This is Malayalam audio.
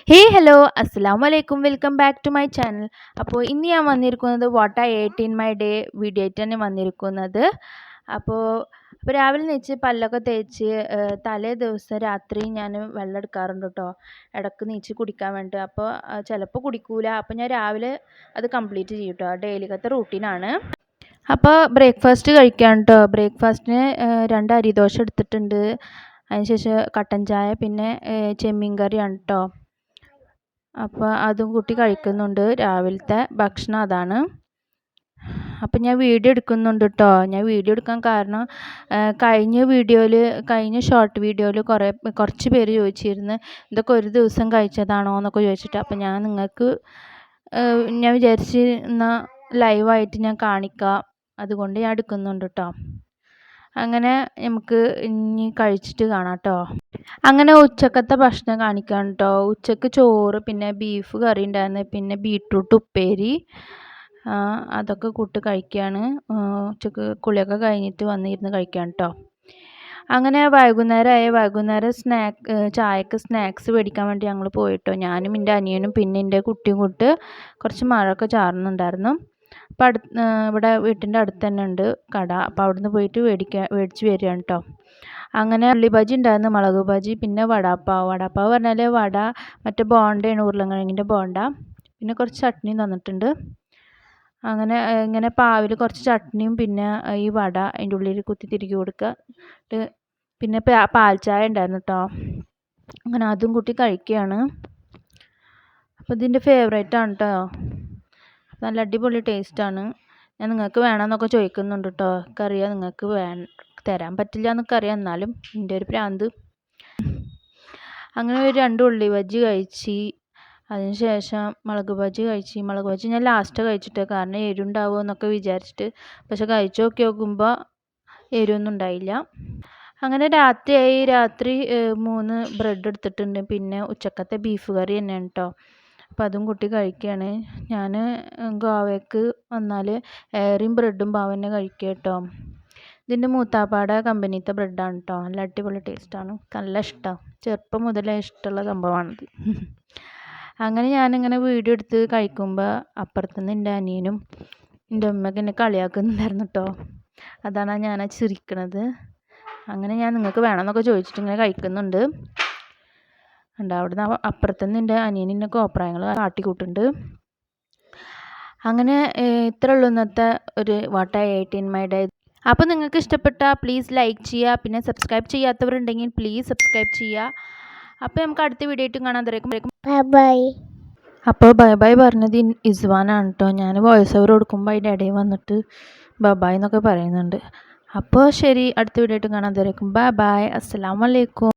ഹേ ഹലോ അസ്സലാമു അലൈക്കും welcome back to my channel. അപ്പോൾ ഇന്ന് ഞാൻ വന്നിരിക്കുന്നത് what I ate in my day video ആയിട്ടാണ് വന്നിരിക്കുന്നത്. അപ്പോൾ രാവിലെ എണീച്ച് പല്ലൊക്കെ തേച്ച് തലേ ദിവസം രാത്രി ഞാൻ വെള്ളം എടുക്കാറുണ്ട് കേട്ടോ, ഇടയ്ക്ക് എണീച്ച് കുടിക്കാൻ വേണ്ടി. അപ്പോൾ ചിലപ്പോൾ കുടിക്കൂല, അപ്പോൾ ഞാൻ രാവിലെ അത് കംപ്ലീറ്റ് ചെയ്യും കേട്ടോ. ഡെയിലിക്കത്തെ റൂട്ടീനാണ്. അപ്പോൾ ബ്രേക്ക്ഫാസ്റ്റ് കഴിക്കാൻ കേട്ടോ. ബ്രേക്ക്ഫാസ്റ്റിന് 2 അരിദോശ എടുത്തിട്ടുണ്ട്. അതിനുശേഷം കട്ടൻ ചായ, പിന്നെ ചെമ്മീൻ കറിയാണ് കേട്ടോ. അപ്പോൾ അതും കൂട്ടി കഴിക്കുന്നുണ്ട്. രാവിലത്തെ ഭക്ഷണം അതാണ്. അപ്പം ഞാൻ വീഡിയോ എടുക്കുന്നുണ്ട് കേട്ടോ. ഞാൻ വീഡിയോ എടുക്കാൻ കാരണം കഴിഞ്ഞ ഷോർട്ട് വീഡിയോയിൽ കുറച്ച് പേര് ചോദിച്ചിരുന്നു ഇതൊക്കെ ഒരു ദിവസം കഴിച്ചതാണോ എന്നൊക്കെ ചോദിച്ചിട്ട്. അപ്പം ഞാൻ വിചാരിച്ച് എന്നാൽ ലൈവായിട്ട് ഞാൻ കാണിക്കാം, അതുകൊണ്ട് ഞാൻ എടുക്കുന്നുണ്ട് കേട്ടോ. അങ്ങനെ നമുക്ക് ഇനി കഴിച്ചിട്ട് കാണാം കേട്ടോ. അങ്ങനെ ഉച്ചക്കത്തെ ഭക്ഷണം കാണിക്കാം കേട്ടോ. ഉച്ചക്ക് ചോറ്, പിന്നെ ബീഫ് കറി ഉണ്ടായിരുന്നു, പിന്നെ ബീട്രൂട്ട് ഉപ്പേരി, അതൊക്കെ കൂട്ടി കഴിക്കുകയാണ്. ഉച്ചക്ക് കുളിയൊക്കെ കഴിഞ്ഞിട്ട് വന്നിരുന്ന് കഴിക്കാം കേട്ടോ. അങ്ങനെ വൈകുന്നേരം ചായക്ക് സ്നാക്സ് മേടിക്കാൻ വേണ്ടി ഞങ്ങൾ പോയിട്ടോ. ഞാനും എൻ്റെ അനിയനും പിന്നെ എൻ്റെ കുട്ടിയും കൂട്ട്. കുറച്ച് മഴയൊക്കെ ചാറുന്നുണ്ടായിരുന്നു. അപ്പോൾ ഇവിടെ വീട്ടിൻ്റെ അടുത്ത് തന്നെ ഉണ്ട് കട. അപ്പോൾ അവിടുന്ന് പോയിട്ട് മേടിച്ച് വരികയാണ് കേട്ടോ. അങ്ങനെ ഉള്ളി ബജി ഉണ്ടായിരുന്നു, മുളക് ബജി, പിന്നെ വടാപ്പാവ് പറഞ്ഞാൽ വട മറ്റേ ബോണ്ടയാണ്, ഉരുളൻകിഴങ്ങിൻ്റെ ബോണ്ട. പിന്നെ കുറച്ച് ചട്നിയും തന്നിട്ടുണ്ട്. അങ്ങനെ ഇങ്ങനെ പാവിൽ കുറച്ച് ചട്നിയും പിന്നെ ഈ വട അതിൻ്റെ ഉള്ളിൽ കുത്തി തിരികെ കൊടുക്കുക. പിന്നെ പാൽ ചായ ഉണ്ടായിരുന്നു കേട്ടോ. അങ്ങനെ അതും കൂട്ടി കഴിക്കുകയാണ്. അപ്പോൾ ഇതിൻ്റെ ഫേവറേറ്റാണ് കേട്ടോ. നല്ല അടിപൊളി ടേസ്റ്റാണ്. ഞാൻ നിങ്ങൾക്ക് വേണമെന്നൊക്കെ ചോദിക്കുന്നുണ്ട് കേട്ടോ. എനിക്കറിയാം നിങ്ങൾക്ക് തരാൻ പറ്റില്ല എന്നൊക്കെ അറിയാം, എന്നാലും എൻ്റെ ഒരു പ്രാന്ത്. അങ്ങനെ ഒരു 2 ഉള്ളി ബജി കഴിച്ച്, അതിനുശേഷം മുളക് ബജി ഞാൻ ലാസ്റ്റ് കഴിച്ചിട്ട്, കാരണം എരിവുണ്ടാവുമോ എന്നൊക്കെ വിചാരിച്ചിട്ട്. പക്ഷെ കഴിച്ച് നോക്കുമ്പോൾ എരിവൊന്നും ഉണ്ടായില്ല. അങ്ങനെ രാത്രി 3 ബ്രെഡ് എടുത്തിട്ടുണ്ട്. പിന്നെ ഉച്ചക്കത്തെ ബീഫ് കറി തന്നെയാണ് കേട്ടോ. അപ്പോൾ അതും കൂട്ടി കഴിക്കുകയാണ്. ഞാൻ ഗോവയ്ക്ക് വന്നാൽ ഏറെയും ബ്രെഡും പാവ തന്നെ കഴിക്കുക കേട്ടോ. ഇതിൻ്റെ മൂത്താപ്പാടെ കമ്പനിത്തെ ബ്രെഡാണ് കേട്ടോ. നല്ല അടിപൊളി ടേസ്റ്റാണ്, നല്ല ഇഷ്ടമാണ്. ചെറുപ്പം മുതലേ ഇഷ്ടമുള്ള സംഭവമാണിത്. അങ്ങനെ ഞാനിങ്ങനെ വീഡിയോ എടുത്ത് കഴിക്കുമ്പോൾ അപ്പുറത്തുനിന്ന് എൻ്റെ അനിയനും എൻ്റെ ഉമ്മയൊക്കെ എന്നെ കളിയാക്കുന്നുണ്ടായിരുന്നു കേട്ടോ. അതാണ് ഞാൻ ചിരിക്കണത്. അങ്ങനെ ഞാൻ നിങ്ങൾക്ക് വേണമെന്നൊക്കെ ചോദിച്ചിട്ട് ഇങ്ങനെ കഴിക്കുന്നുണ്ട്. അവിടുന്ന് അപ്പുറത്തുനിന്ന് എൻ്റെ അനിയനിൻ്റെ കോപ്രായങ്ങൾ കാട്ടിക്കൂട്ടുണ്ട്. അങ്ങനെ ഇത്ര ഉള്ളൂ ഇന്നത്തെ ഒരു what I ate in my day. അപ്പോൾ നിങ്ങൾക്ക് ഇഷ്ടപ്പെട്ടാൽ പ്ലീസ് ലൈക്ക് ചെയ്യുക, പിന്നെ സബ്സ്ക്രൈബ് ചെയ്യാത്തവരുണ്ടെങ്കിൽ പ്ലീസ് സബ്സ്ക്രൈബ് ചെയ്യുക. അപ്പോൾ നമുക്ക് അടുത്ത വീഡിയോ ആയിട്ടും കാണാൻ തരേക്കും. ബൈ. അപ്പോൾ ബൈ പറഞ്ഞത് ഇസ്വാനാണ് കേട്ടോ. ഞാൻ വോയിസ് ഓവർ കൊടുക്കുമ്പോൾ അതിൻ്റെ ഇടയിൽ വന്നിട്ട് ബൈ എന്നൊക്കെ പറയുന്നുണ്ട്. അപ്പോൾ ശരി, അടുത്ത വീഡിയോ ആയിട്ടും കാണാൻ തരേക്കും. ബൈ. അസ്സലാമു അലൈക്കും.